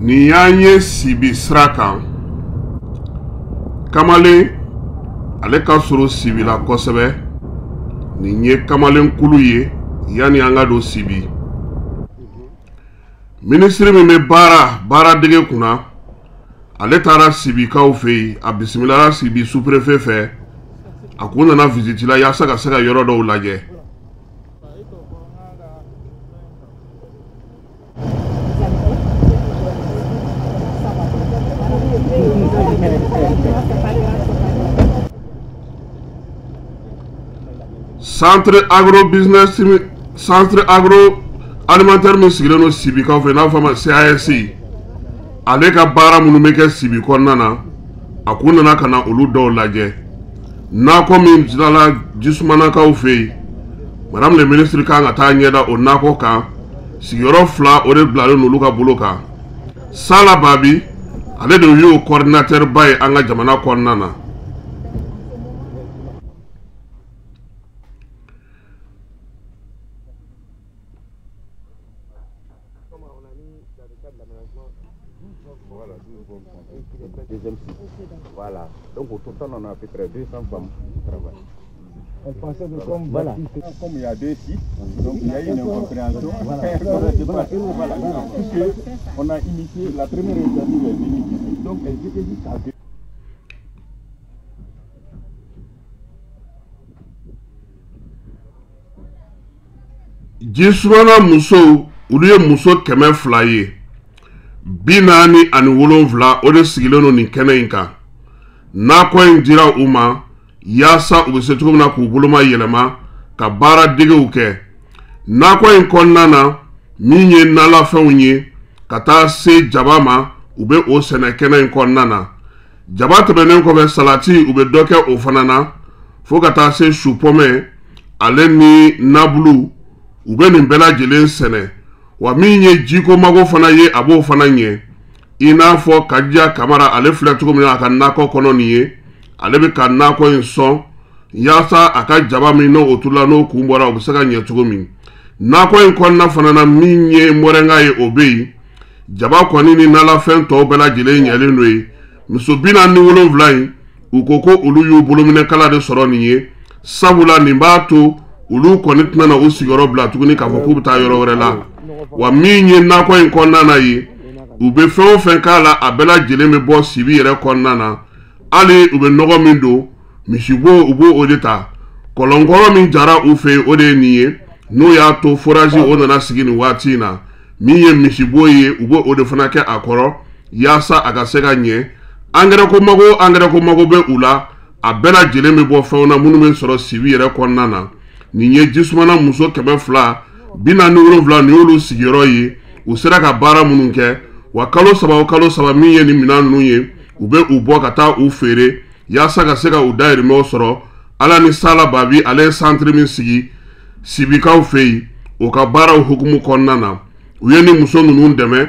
ni yanye sibi sraka kamale ale ka soro sibi la kosebe ni nye kamalen kulu ye yani anga do sibi ministre mi me bara dege kuna ale tara sibi kaw fe a bismillah sibi sous-préfet fe akuna na visite la ya saka saka yoro do laje centre agro alimentaire mi sigile no sibi kaw fe na fama CASC ale ka bara munu meke sibi konna na akuna na kana olu do laje na ko min jilala jismana kaw fe madame le ministre ka ngata nyeda o na ko ka sigoro fla o de blalo no luka boloka sala babi ale de yo coordinateur bay anga jamana konna na Voilà. Donc au total, on a à peu près 200 femmes qui travaillent. On pensait que voilà. Comme il y a 2 sites, donc il y a une incompréhension. Voilà. On a initié la première initiative est venue ici. Donc elle était juste à 2. Jiswana muso uliye muso keme flaye binani ani wolonvla ode sigileno ni kene inka na ko injira uma yasa ubesetuko na ku buluma yelema ka bara dige uke na ko inkonnana minye nala fenye kata se jabama ube o sene kene inkonnana jabata benen ko be salati ube doke o fanana fo kata se chupome aleni nablu ube ni bela jelen sene wa minye jiko mago fana ye abo fana nye ina fo kajja kamara ale flatuko mina aka nako kono niye ale be ka nako inson yasa aka jaba mino otula no kumbora obusaka nye tugo min nako inkonna fana na minye morenga ye obei jaba kwanini nala fento bela jelen nye lenwe misobina ni wolon vlain ukoko ulu yu bulumine kala de soro niye sabula nimbato ulu konitna na usigoro bla tuguni ka fo kubuta yoro werela wa minye na ko en konna na yi ube feo fen kala abela jele me bo sibi yere konna na ali ube nogo min do mishibo ubo odeta kolongoro min jara ufe ode niye no ya to foraji ona na sigini watina minye mishibo ye ubo ode fana ke akoro yasa agasega nye angere ko mago be ula abela jele me bo feo na munu men soro sibi yere konna na ninye jismana muso keme fla bina nuro vla ni olu sigiro yi usira ka bara mununke wa kalo saba miye ni minanu ye ube ubo kata ufere ya saka seka udairi me osoro ala ni sala babi ale centre min sigi sibika ufei o ka bara hukumu konnana uye ni muso nunu ndeme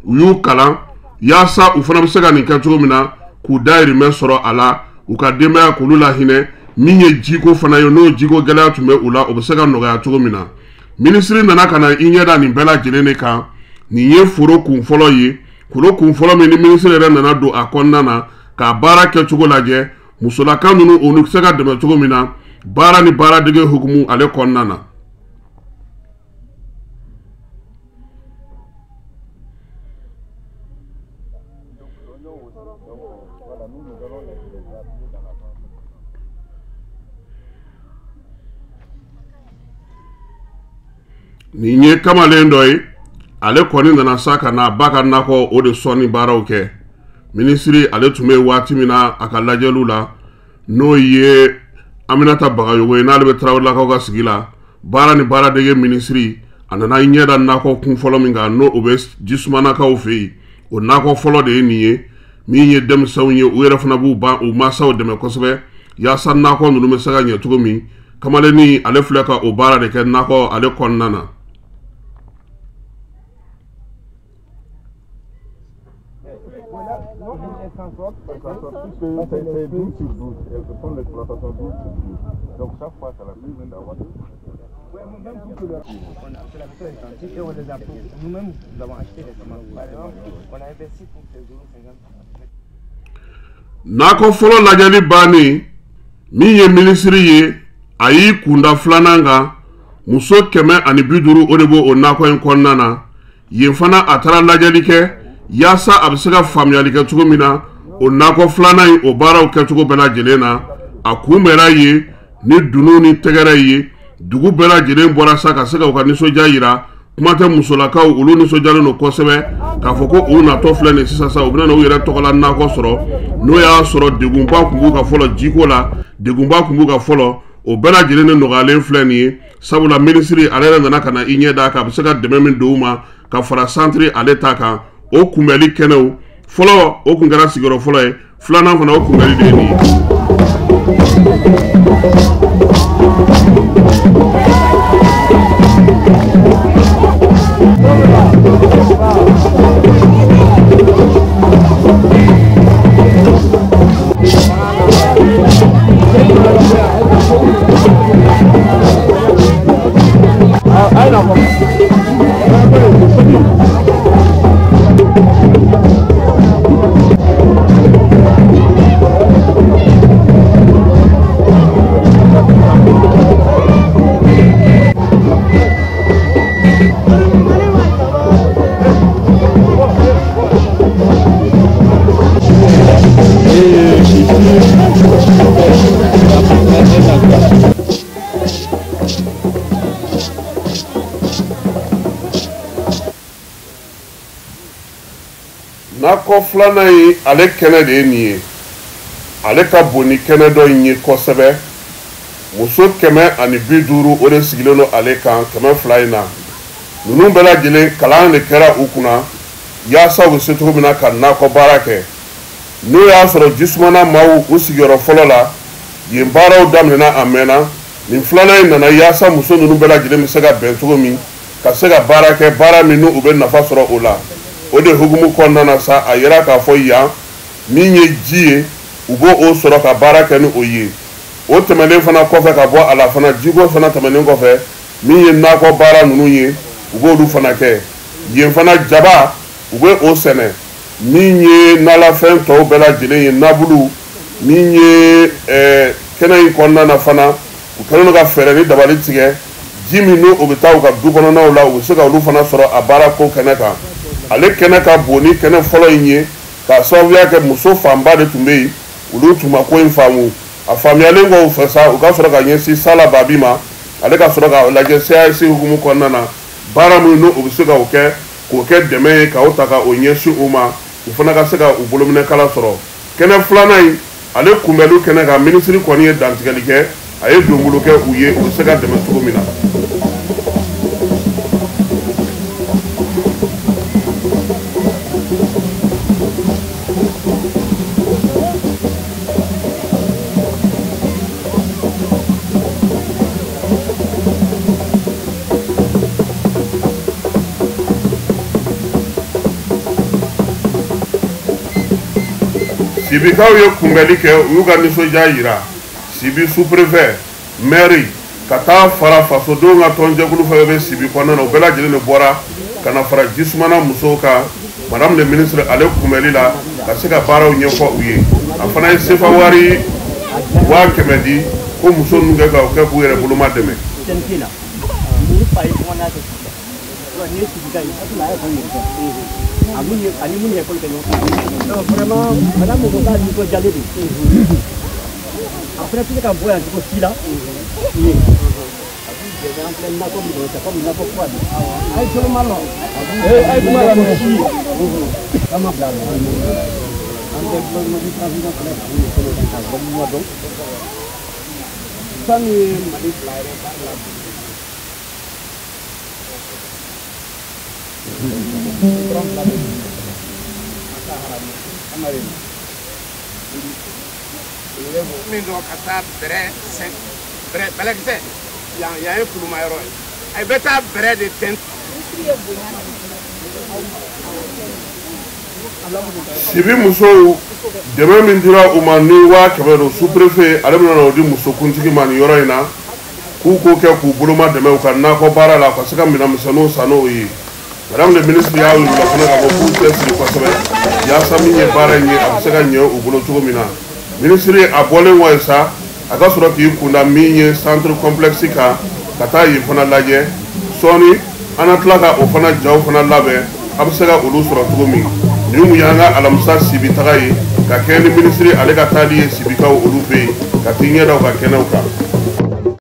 uyu kala ya sa ufana biseka ni katugo mina ku dairi me soro ala uka deme ya kulula hine minye jiko fana yo no jiko gala tume ula obuseka noga ya tugo mina ministri nana kana inyeda ni bela jenene ka ni ye foro kun folo ye kuro kun folo me ni ministri re nana do akonna na ka bara ke tugo laje musola kanunu onu seka de tugo mina bara ni bara dige hukumu ale konna na ni nye kamalen doy ale koni nana saka na baka nako o de soni baraw ke ministri ale tume wati mina aka lajelula no ye Aminata Bagayogo na ale be trawla ka sigila bara ni bara de ministri anana nyeda nako kun folo minga no obes jismana ka ofi o nako folo de niye mi nye dem sawnye o yera fana bu ba o masaw de me kosbe ya san nako no me saga nye tugo mi kamale ni ale fleka o bara de ke nako ale konnana C'est 12 sur 12. Elles font l'exploitation 12 sur 12. Donc chaque fois, c'est la plus d'avoir Nous-mêmes, nous avons acheté des semences. On a investi pour ces 0,50. Nako folo lajali bani min ye ministre ye ayi kunda flananga muso 150 o de bo o nako en konnana yen fana atara lajali ke yasa abisega famyali ke tugo mina o nako flanan o baraw ke tugo bela jelena akumera ye ni dunu ni tegere ye dugu bela jelen bora saka sega o kaniso jayira kuma te musolakaw ulu ni sojalo no kosebe ka foko o na to flane sisa sa obina no yere tokola nako soro no ya soro degumba kumbu ka folo jiko la degumba kumbu ka folo o bela jelen no galen flane sabula ministry alera nana kana inye da ka bisaka deme min douma ka fara centre aleta ka o kumeli kenew folo o kungara sigoro folo e flana fana o kumeli de ni nako flana yi ale kene de ni ale ka boni kene do yi kosebe muso 150 o de sigileno ale kan 100 nunu bela jelen kalan de kera ukuna yasa wo setu mina kan nako barake no ya soro jismana mawu o sigiro folo la yin baraw damena amena ni flana yi nana yasa muso nunu bela jelen mi sega bentugo mi ka sega barake bara minu ube nafa soro ola o de hugumu konnana sa ayira ka fo ya minye jie ubo o soro ka baraka ni oye o temene fana kofe ka bo ala fana jigo fana temene kofe minye nako bara nunu ye ubo du fana ke yen fana jaba ube o sene minye nala fen to bela jile ye nabulu minye kena konnana fana u kanu ka fere ni dabali tige jimi no obitaw ka du kono na la o se ka lu fana soro abara ko keneka ale kene ka boni kene folo inye ka sovia ke muso famba de tumbe ulu tuma ko infamu afamia lengo ufesa uka soro ka nyesi sala babima ale ka soro ka la jesi asi hukumu konnana bara mu no obisuka oke ko ke deme ka otaka onyesi uma ufana ka seka ubulumne kala soro kene flanai ale kumelu kene ka ministry koni e dantigalike aye dongulu ke uye o seka deme tugumina Sibi kaw ye kungali ke uga niso jayira sibi sous-préfet mairie kata fara faso do nga tonje kulu fa be sibi konna no bela jele ne bora kana fara jismana musoka madame le ministre ale kumeli la ka seka baraw nyefo uye afana sefa wari wa kemedi ko muso nunga ka ka bu yere buluma deme Vraiment, madame, on va dire que j'allais dire. Après, tout le temps, on va dire que là. Mingo kata bere sen bere belekse ya en kuluma yoro ay beta bere de ten sibi muso deme min dira umani wa kebero sous-préfet ale bena no di muso kuntigi mani yoro ina k'u ko kɛ k'u boloma dɛmɛ u ka nakɔ baara la ka se ka minɛnmisɛnninw san n'o ye. Madame le ministre y'a yir'u la fana k'a fɔ k'u cɛsiri kosɛbɛ yaasa min ye baara in ye a bɛ se ka ɲɛ u bolo cogo min na. Ministre a bɔlen wa sa a ka sɔrɔ k'i kunda min ye centre complexe kan ka taa yen fana lajɛ sɔɔni an na tila ka o fana jaw fana labɛn a bɛ se ka olu sɔrɔ cogo min. Nin mun y'an ka alamisa Sibi taga ye ka kɛɲɛ ni ministre ale ka taali ye Sibikaw olu fɛ yen ka t'i ɲɛ da u ka kɛnɛw kan.